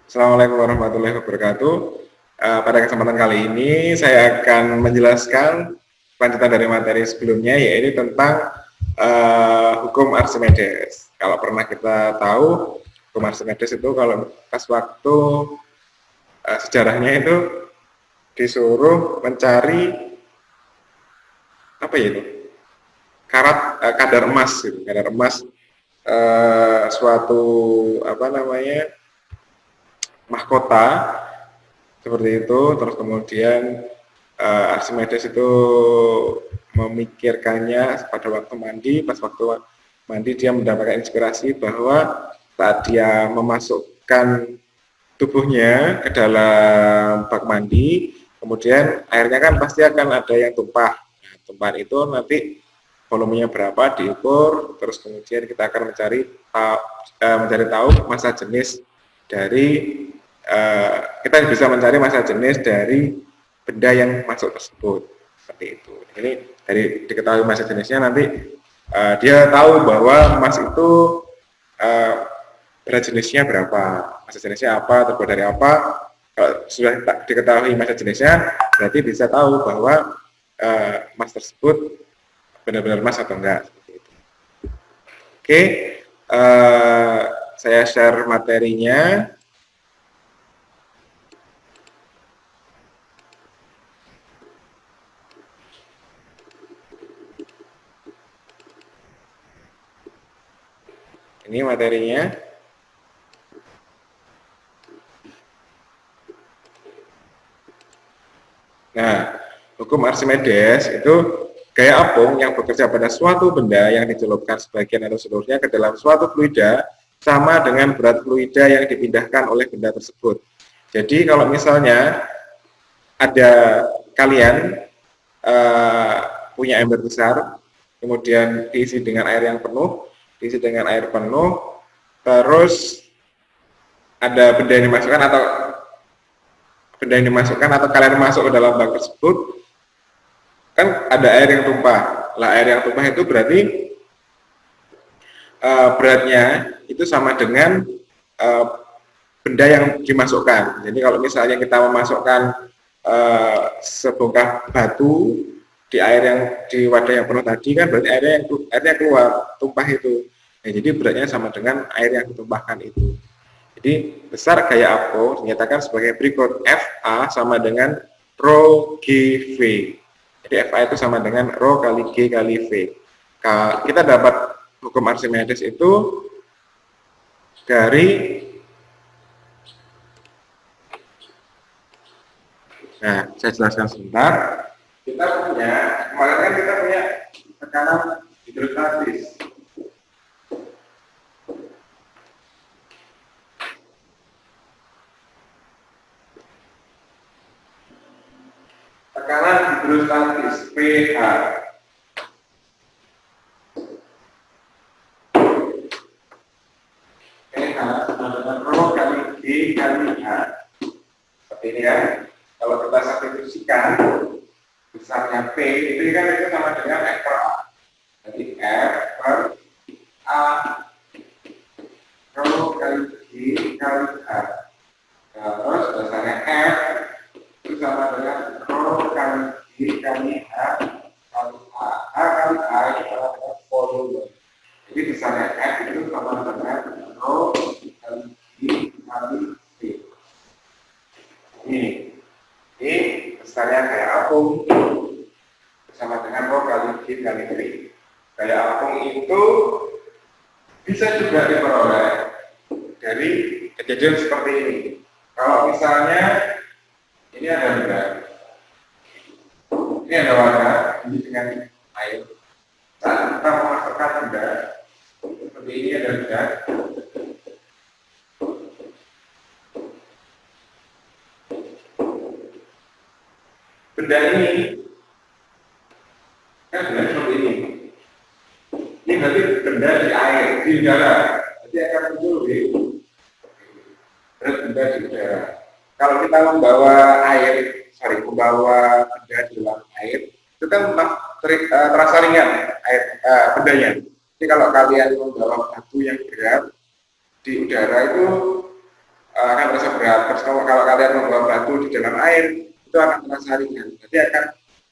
Assalamualaikum warahmatullahi wabarakatuh. Pada kesempatan kali ini saya akan menjelaskan lanjutan dari materi sebelumnya, yaitu tentang hukum Archimedes. Kalau pernah kita tahu, hukum Archimedes itu kalau pas waktu sejarahnya itu disuruh mencari apa ya itu kadar emas, gitu. Kadar emas suatu apa namanya mahkota seperti itu. Terus kemudian Archimedes itu memikirkannya pada waktu mandi. Pas waktu mandi dia mendapatkan inspirasi bahwa saat dia memasukkan tubuhnya ke dalam bak mandi, kemudian airnya kan pasti akan ada yang tumpah. Nah, tumpahan itu nanti volumenya berapa diukur, terus kemudian kita akan mencari tahu massa jenis dari kita bisa mencari massa jenis dari benda yang masuk tersebut, seperti itu. Ini dari diketahui massa jenisnya nanti dia tahu bahwa emas itu berat jenisnya berapa, massa jenisnya apa, terbuat dari apa. Kalau sudah diketahui massa jenisnya, berarti bisa tahu bahwa emas tersebut benar-benar emas atau enggak. Seperti itu. Oke, saya share materinya. Ini materinya. Nah, hukum Archimedes itu gaya apung yang bekerja pada suatu benda yang dicelupkan sebagian atau seluruhnya ke dalam suatu fluida sama dengan berat fluida yang dipindahkan oleh benda tersebut. Jadi kalau misalnya ada kalian punya ember besar, kemudian diisi dengan air yang penuh, terus ada benda yang dimasukkan atau kalian masuk ke dalam bak tersebut, kan ada air yang tumpah. Lah air yang tumpah itu berarti beratnya itu sama dengan benda yang dimasukkan. Jadi kalau misalnya kita memasukkan sebongkah batu di wadah yang penuh tadi, kan berarti airnya keluar, tumpah itu. Nah, jadi beratnya sama dengan air yang ditumpahkan itu. Jadi besar gaya apung dinyatakan sebagai berikut: FA sama dengan Rho G V. Jadi FA itu sama dengan Rho kali G kali V. Kita dapat hukum Archimedes itu dari saya jelaskan sebentar. Kemarin kan kita punya tekanan hidrostatis. Tekanan hidrostatis pH. pH sama dengan Rho kali G kali H. Seperti ini ya. Kalau kita substitusikan besarnya P itu kan itu sama dengan F per A. Jadi F per A Rho kali G kali H. Terus besarnya F itu sama dengan Rho kali G kali H kali A. H kali A itu sama dengan volume. Jadi besarnya F itu sama dengan Rho kali G kali V. Ini besarnya gaya apung bersama dengan Rho kali G kali V. Gaya apung itu bisa juga diperoleh dari kejadian seperti ini. Kalau misalnya ini ada benda, ini ada wadah, ini dengan air. Saat kita memasukkan benda seperti ini, ada benda. Benda ini kan benda seperti ini. Ini berarti benda di air, di udara. Jadi akan muncul berat benda di udara. Kalau kita membawa benda di dalam air, itu kan terasa ringan bendanya. Jadi kalau kalian membawa batu yang berat di udara itu akan terasa berat. Terus kalau kalian membawa batu di dalam air, itu akan terasa ringan. Jadi akan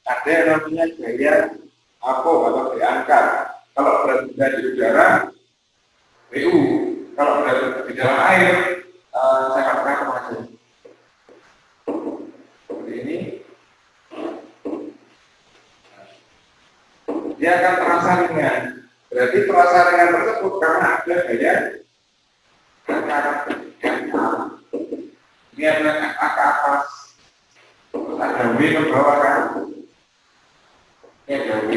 ada yang namanya gaya apa atau gaya angkat. Kalau berat benda di udara, BU. Kalau berat di dalam air, saya katakan kemarin. Seperti ini. Dia akan terasa ringan. Berarti terasa ringan tersebut karena ada gaya angkat. Ini adalah FA ke atas, terus ada W ke bawah kan, ini ada W,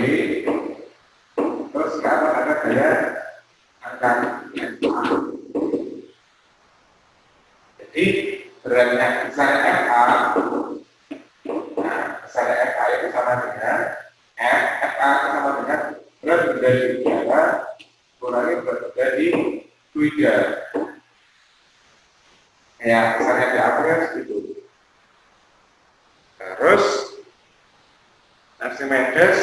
terus ke atas ada gaya angkat FA. Jadi beratnya besarnya FA, nah besarnya FA itu sama dengan FA sama dengan berat benda di udara kurangi berat benda di fluida. Ya, misalnya di Archimedes gitu. Terus Archimedes,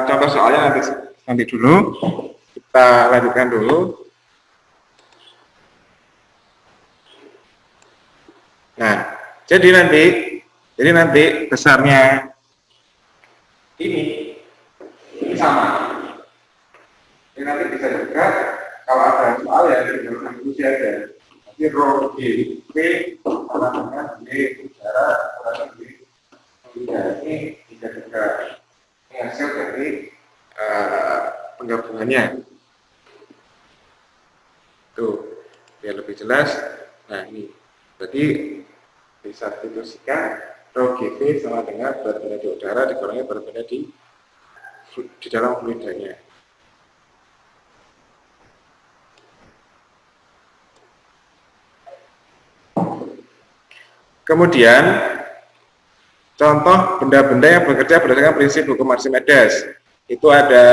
contoh soalnya nanti dulu, kita lanjutkan dulu. Nah, jadi nanti besarnya ini sama. Ini nanti bisa juga kalau ada soal ya di dalam diskusi ada. Rho G P sama dengan D udara kurang lebih ini tidak juga ini hasil dari penggabungannya. Tuh biar lebih jelas. Nah ini berarti bisa didiskusikan Rho G P sama dengan berat benda di udara dikurangi berat benda di dalam fluidanya. Kemudian, contoh benda-benda yang bekerja berdasarkan prinsip hukum Archimedes. Itu ada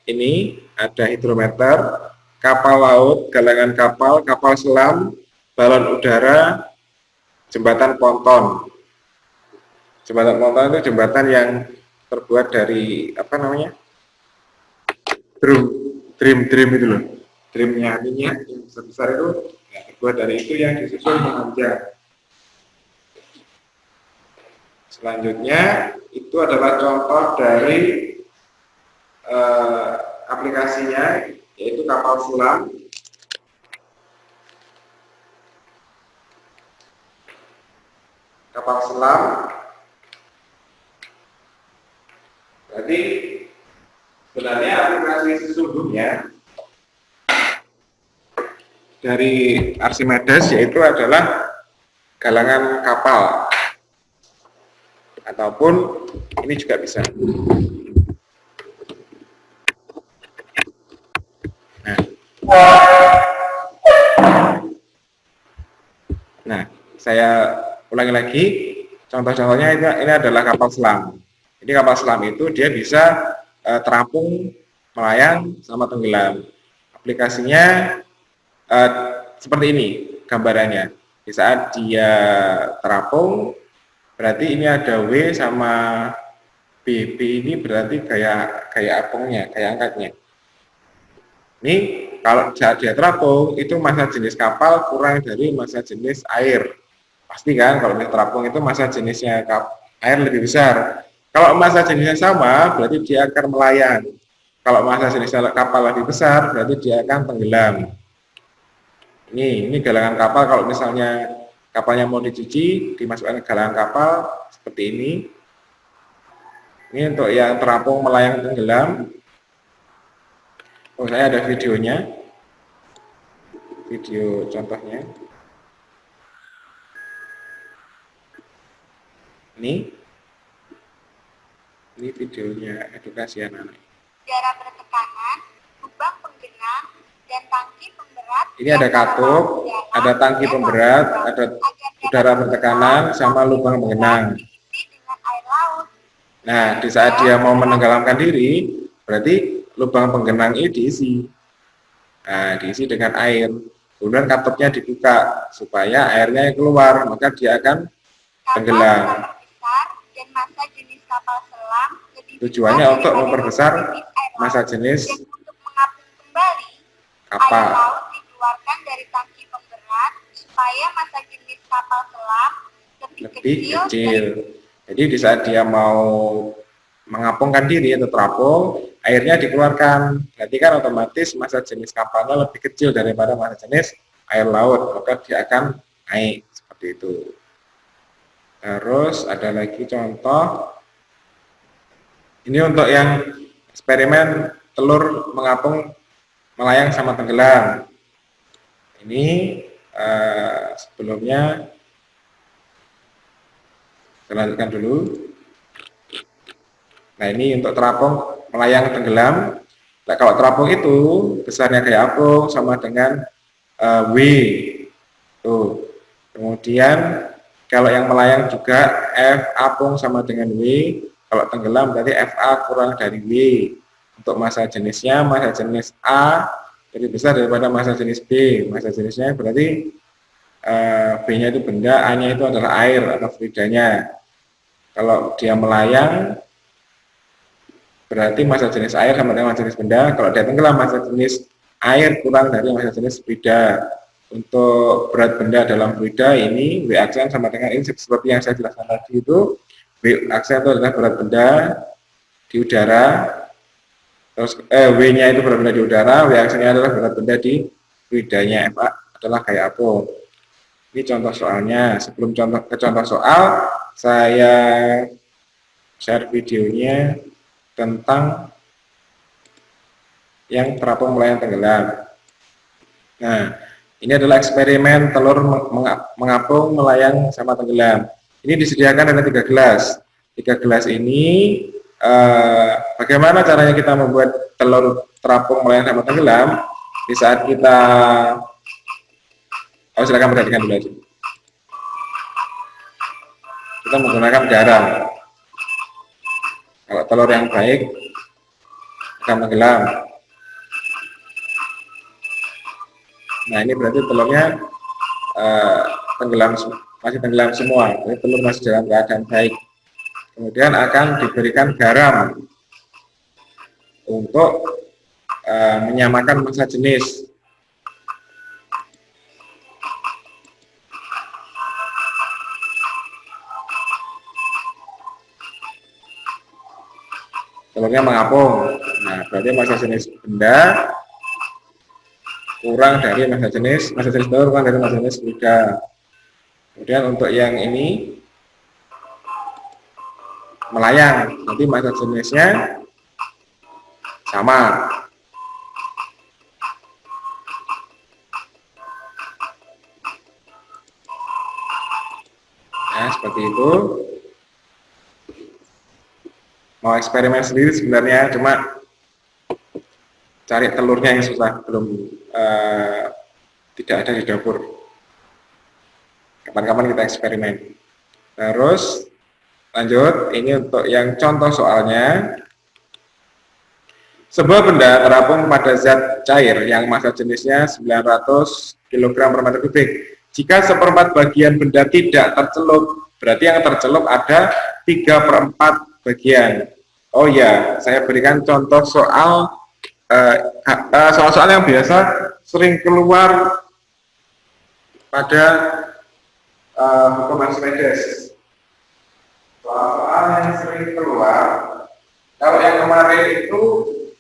ini, ada hidrometer, kapal laut, galangan kapal, kapal selam, balon udara, jembatan ponton. Jembatan ponton itu jembatan yang terbuat dari apa namanya? Drum itu loh. Drumnya minyak yang besar itu terbuat dari itu yang disusun memanjang. Selanjutnya itu adalah contoh dari aplikasinya, yaitu kapal selam. Kapal selam. Berarti sebenarnya aplikasi sesungguhnya dari Archimedes yaitu adalah galangan kapal. Ataupun ini juga bisa. Nah, saya ulangi lagi. Contoh-contohnya ini adalah kapal selam. Jadi kapal selam itu dia bisa terapung, melayang, sama tenggelam. Aplikasinya seperti ini gambarannya. Di saat dia terapung, berarti ini ada W sama B. B ini berarti kayak apungnya, kayak angkatnya. Ini kalau saat dia terapung, itu massa jenis kapal kurang dari massa jenis air. Pasti kan kalau dia terapung itu massa jenisnya air lebih besar. Kalau massa jenisnya sama, berarti dia akan melayang. Kalau massa jenisnya kapal lebih besar, berarti dia akan tenggelam. Ini galangan kapal kalau misalnya kapalnya mau dicuci, dimasukkan ke galangan kapal seperti ini. Ini untuk yang terapung, melayang, tenggelam. Oh, saya ada videonya. Video contohnya. Ini videonya edukasi anak-anak. Udara bertekanan, lubang penggenang, dan tangki pemberat. Ini ada katup, ada tangki pemberat, ada udara bertekanan, sama lubang penggenang. Nah, di saat dia mau menenggelamkan diri, berarti lubang penggenang ini diisi. Nah, diisi dengan air. Kemudian katupnya dibuka supaya airnya keluar, maka dia akan tenggelam. Tujuannya untuk memperbesar massa jenis untuk mengapung kembali kapal. air laut dikeluarkan dari tangki pemberat supaya massa jenis kapal selam lebih lebih kecil. kecil. Jadi di saat dia mau mengapungkan diri atau terapung, airnya dikeluarkan. Berarti kan otomatis massa jenis kapalnya lebih kecil daripada massa jenis air laut, maka dia akan naik seperti itu. Terus ada lagi contoh. Ini untuk yang eksperimen telur mengapung, melayang sama tenggelam. Ini sebelumnya kita lanjutkan dulu. Nah, ini untuk terapung melayang tenggelam. Nah, kalau terapung itu besarnya kayak apung sama dengan W. Tuh. Kemudian kalau yang melayang juga F apung sama dengan W. Kalau tenggelam berarti FA kurang dari W. Untuk massa jenisnya, massa jenis A lebih besar daripada massa jenis B. Massa jenisnya berarti B-nya itu benda, A-nya itu adalah air atau fluidanya. Kalau dia melayang berarti massa jenis air sama dengan massa jenis benda. Kalau dia tenggelam, massa jenis air kurang dari massa jenis fluida. Untuk berat benda dalam fluida ini W aksen sama dengan ini seperti yang saya jelaskan tadi itu. W aksen itu adalah berat benda di udara. Terus W-nya itu berat benda di udara, W aksennya adalah berat benda di fluidanya. FA adalah kayak apung. Ini contoh soalnya. Sebelum ke contoh soal, saya share videonya tentang yang terapung melayang tenggelam. Nah, ini adalah eksperimen telur mengapung melayang sama tenggelam. Ini disediakan ada 3 gelas. 3 gelas ini bagaimana caranya kita membuat telur terapung melayang sama tenggelam? Di saat kita silakan perhatikan dulu aja. Kita menggunakan garam. Kalau telur yang baik akan tenggelam. Nah, ini berarti telurnya masih tenggelam semua. Jadi telur masih dalam keadaan baik. Kemudian akan diberikan garam untuk menyamakan massa jenis. Telurnya mengapung. Nah, berarti massa jenis benda kurang dari massa jenis telur kurang dari massa jenis fluida. Kemudian untuk yang ini melayang, nanti massa jenisnya sama. Nah, seperti itu. Mau eksperimen sendiri sebenarnya, cuma cari telurnya yang susah, belum tidak ada di dapur. Kapan-kapan kita eksperimen. Terus lanjut, ini untuk yang contoh soalnya. Sebuah benda terapung pada zat cair yang massa jenisnya 900 kg per meter kubik. Jika seperempat bagian benda tidak tercelup, berarti yang tercelup ada 3/4 bagian. Oh ya, saya berikan contoh soal soal-soal yang biasa sering keluar pada hukum Archimedes. Soal-soal yang sering keluar, kalau yang kemarin itu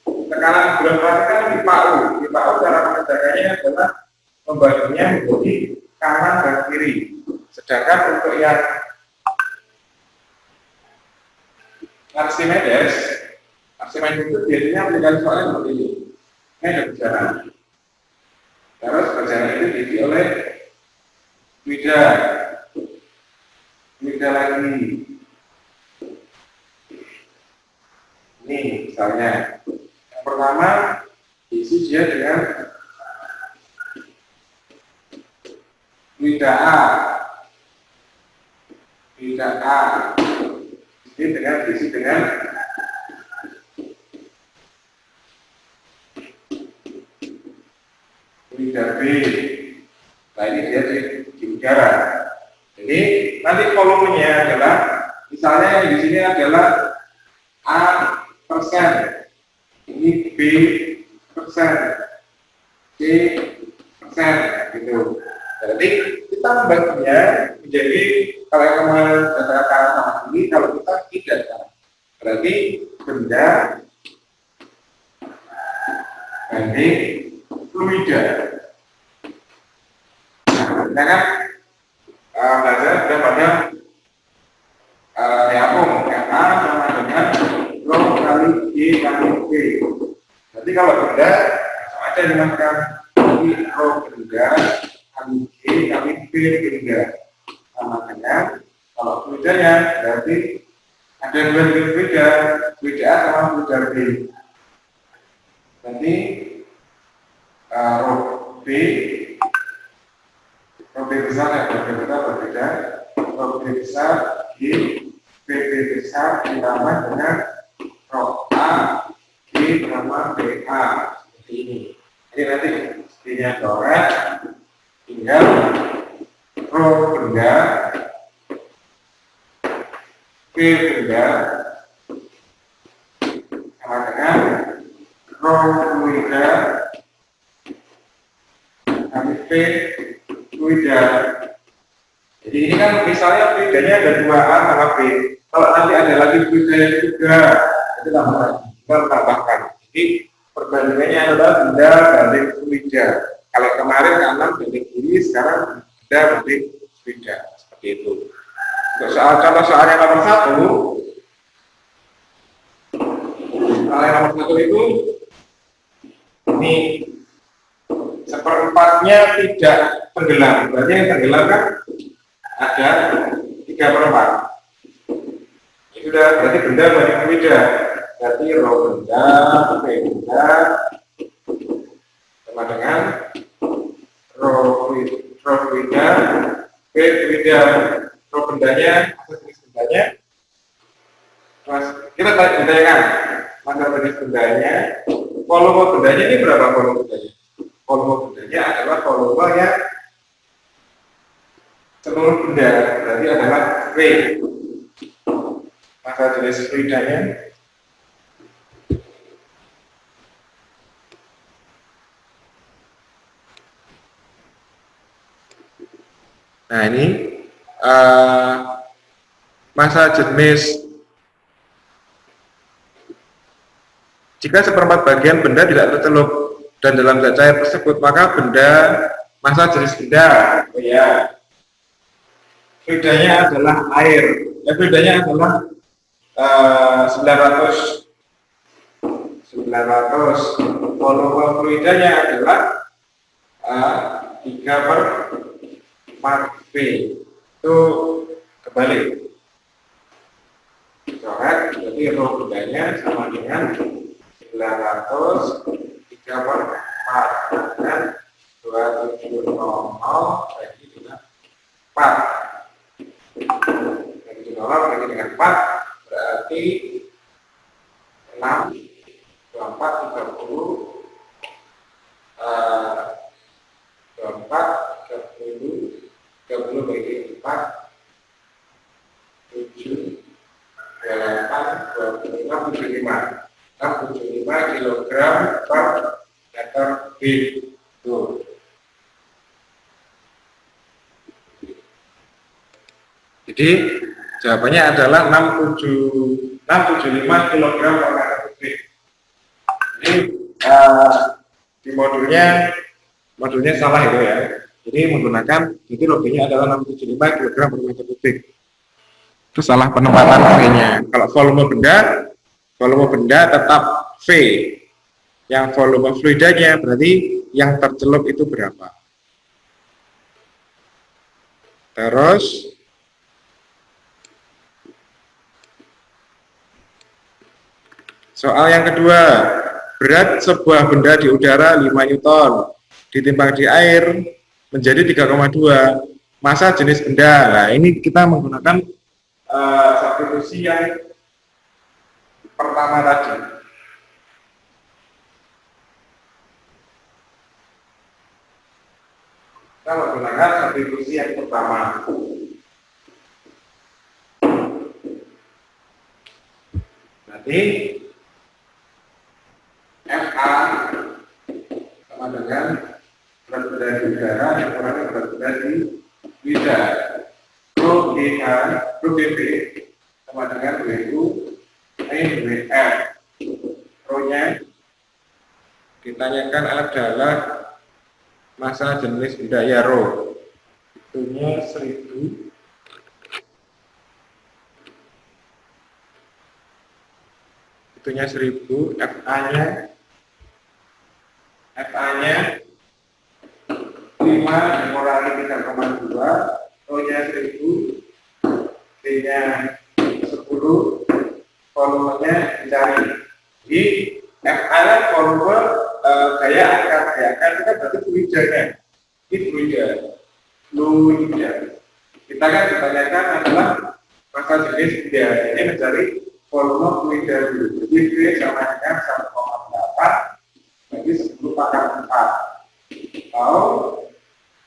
tekanan bulan kan di PAU. Di PAU cara mengerjakannya adalah membaginya menjadi kanan dan kiri. Sedangkan untuk yang Archimedes itu biasanya memberikan soalnya seperti ini. Ini ada berjalan. Terus berjalan itu diisi oleh fluida lagi. Ini misalnya yang pertama diisi dia dengan fluida A. Ini diisi dengan fluida B. Nah, ini dia di udara. Jadi nanti volumenya adalah, misalnya di sini adalah A persen, ini B persen, C persen, gitu. Jadi kita membaginya menjadi, kalau yang kemarin data kanan sama kiri, kalau kita tidak sekarang. Berarti benda banding fluida. Nah, kan belajar sudah pada diapung, A sama dengan rho kali G kali V. Jadi kalau benda sama aja dimasukkan, jadi rho benda kali G kali V benda sama dengan, kalau fluidanya berarti ada dua jenis fluida, fluida A sama fluida B. Nanti rho B besar yang berbeda, rho B besar G PB besar ditambah dengan rho A G sama BA seperti ini. Jadi nanti mestinya coret, tinggal rho benda P benda sama dengan rho fluida kali P fluida. Jadi ini kan misalnya fluidanya ada 2A sama B. Kalau nanti ada lagi fluidanya juga, itu tambahkan. Jadi perbandingannya adalah benda banding fluida. Kalau kemarin kanan banding kiri, sekarang benda banding fluida. Seperti itu. Untuk contoh soalnya nomor 1, soal yang nomor 1 itu ini seperempatnya tidak tenggelam. Berarti yang tenggelam kan ada 3/4. Itu sudah berarti benda banding fluida. Berarti rho benda P benda sama dengan rho fluida P fluida. Rho bendanya atau jenis bendanya, mas kita tanyakan masa jenis bendanya, volume bendanya ini berapa volume bendanya? Volume bendanya adalah volume yang seluruh benda, berarti adalah V. Masa jenis fluidanya nah ini masa jenis, jika seperempat bagian benda tidak tercelup dan dalam zat cair tersebut, maka benda masa jenis benda, oh ya, fluidanya adalah air, fluidanya adalah 900, volume fluidanya adalah 3/4 V. Itu kebalik. Coret, jadi rho bendanya sama dengan 900 3/4 dengan 2700 bagi dengan 4. Bagi 0 bagi dengan 4 berarti 6 24 30 24 30 bagi 4 7 8 25 75 kilogram per meter kubik. Tuh. Jadi jawabannya adalah 675 kilogram per meter kubik. Jadi di modulnya salah itu ya. Jadi menggunakan, jadi loginya adalah 675 kilogram per meter kubik. Itu salah penempatan V-nya. Kalau volume benda tetap V. Yang volume fluidanya berarti yang tercelup itu berapa. Terus soal yang kedua, berat sebuah benda di udara 5 Newton ditimbang di air menjadi 3,2. Masa jenis benda. Nah, ini kita menggunakan substitusi yang pertama tadi. Kita menggunakan substitusi yang pertama. Berarti FA sama dengan berat benda di udara yang kurangnya berat benda BH, rho DV sama dengan WU min WF. Rho-nya ditanyakan adalah massa jenis benda ya rho. Itunya 1000. Itunya 1000, FA-nya 5 dikurangi 3,2, O-nya 1000, D-nya 10, volumenya dicari. Jadi FA-nya volume gaya akan itu kan berarti fluidanya. Ini fluida. Kita kan ditanyakan adalah massa jenis benda. Ini mencari volume fluida dulu. Jadi V sama dengan 1,8 bagi 10 pangkat 4 atau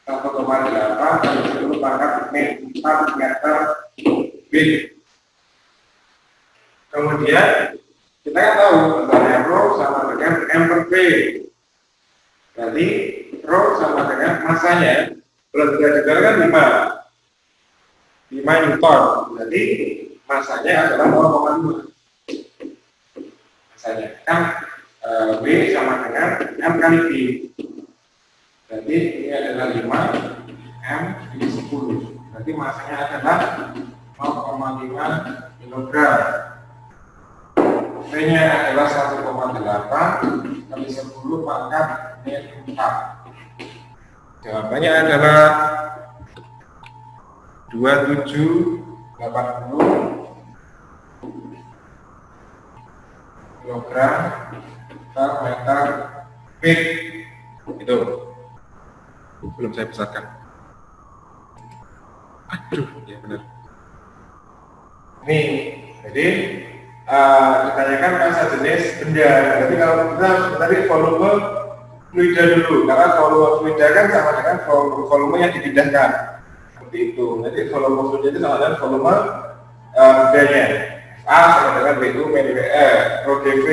1,8 bagi 10 pangkat 4 meter kubik. Kemudian kita kan tahu misalnya rho sama dengan M per V. Berarti rho sama dengan massanya berat juga kan 5 Newton. Berarti massanya adalah 0,5. Massanya kan W sama dengan M kali V. Berarti ini adalah 5 M dikali 10. Berarti massanya adalah 0,5 kg. V-nya adalah 1,8 kali 10 pangkat min 4. Jawabannya adalah 2780 kilogram per meter kubik. Itu belum saya besarkan. Aduh, ya benar. Nih, jadi ditanyakan massa jenis benda. Jadi kalau kita tadi volume fluida dulu, karena volume fluida kan sama dengan volume yang dipindahkan. Seperti itu. Jadi volume fluida itu sama dengan volume bendanya. A sama dengan WU min WF, rho DV,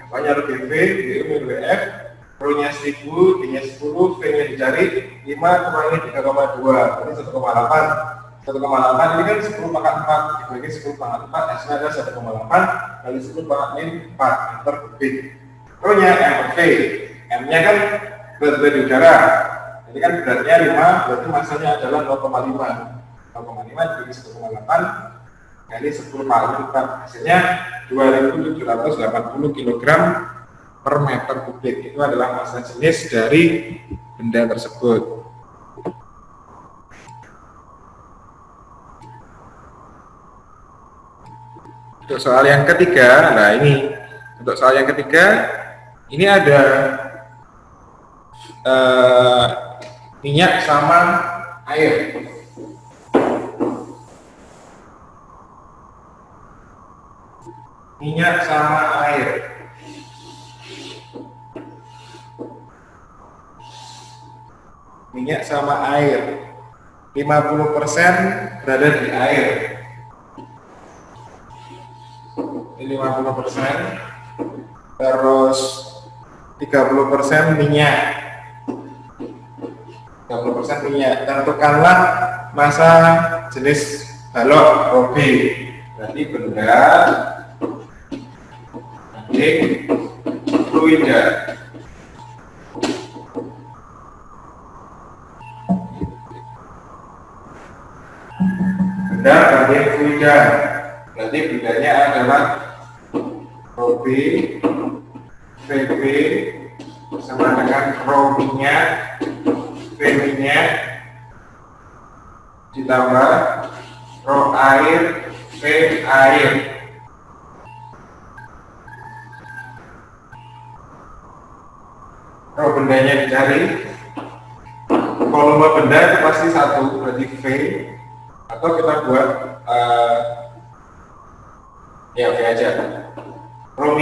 apanya rho DV, WU min WF, rho-nya 1000, D-nya 10, V-nya dicari 5 kurangi 3,2, berarti 1,8. 1,8 ini kan 10 pangkat 4 dibagi 10 pangkat 4, hasilnya adalah 1,8 kali 10 pangkat min 4 meter kubik. Rho-nya M per V, M-nya kan berat di udara, jadi kan beratnya 5, berarti massanya adalah 0,5 dibagi 1,8 kali 10 pangkat 4, hasilnya 2780 kg per meter kubik. Itu adalah massa jenis dari benda tersebut. Untuk soal yang ketiga, nah ini untuk soal yang ketiga ini ada minyak sama air. Minyak sama air. Minyak sama air. 50% berada di air. 50%, terus 30% minyak, 30% minyak. Tentukanlah massa jenis balok rho B. Berarti benda banding fluida. Benda banding fluida. Berarti bendanya adalah rho B, VB sama dengan rho minyak, V minyak ditambah rho air, V air. Rho bendanya dicari, volume benda itu pasti 1, berarti V, atau kita buat ya oke aja. Rho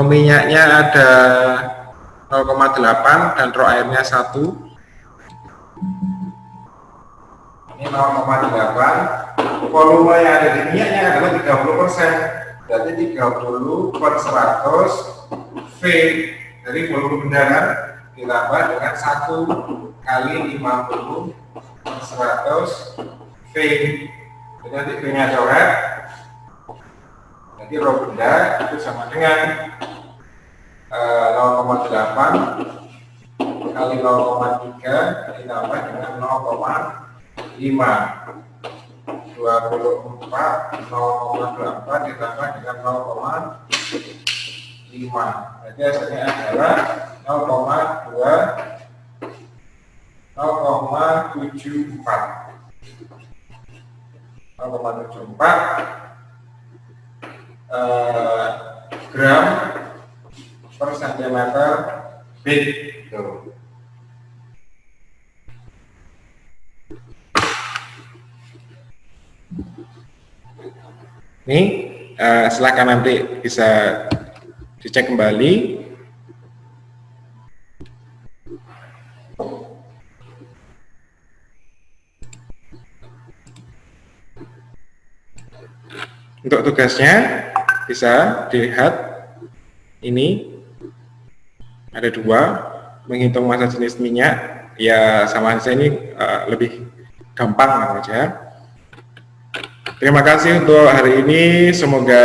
minyaknya ada 0,8 dan rho airnya 1. Ini 0,8. Volume yang ada di minyaknya adalah 30%. Berarti 30 per 100 V dari volume benda kan. ditambah dengan 1 kali 50 per 100 V. Jadi nanti V-nya coret, jadi rho benda itu sama dengan 0,8 kali 0,3 ditambah dengan 0,5. 24 0,8 ditambah dengan 0,5. Jadi hasilnya adalah 0,74 gram per sentimeter bit. Ini silakan nanti bisa dicek kembali. Untuk tugasnya bisa dilihat, ini ada 2, menghitung massa jenis minyak, ya sama saja ini lebih gampang saja. Terima kasih untuk hari ini, semoga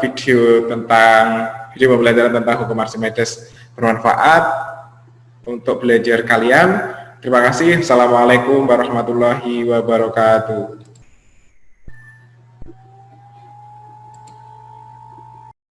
video pembelajaran tentang hukum Archimedes bermanfaat untuk belajar kalian. Terima kasih. Assalamualaikum warahmatullahi wabarakatuh.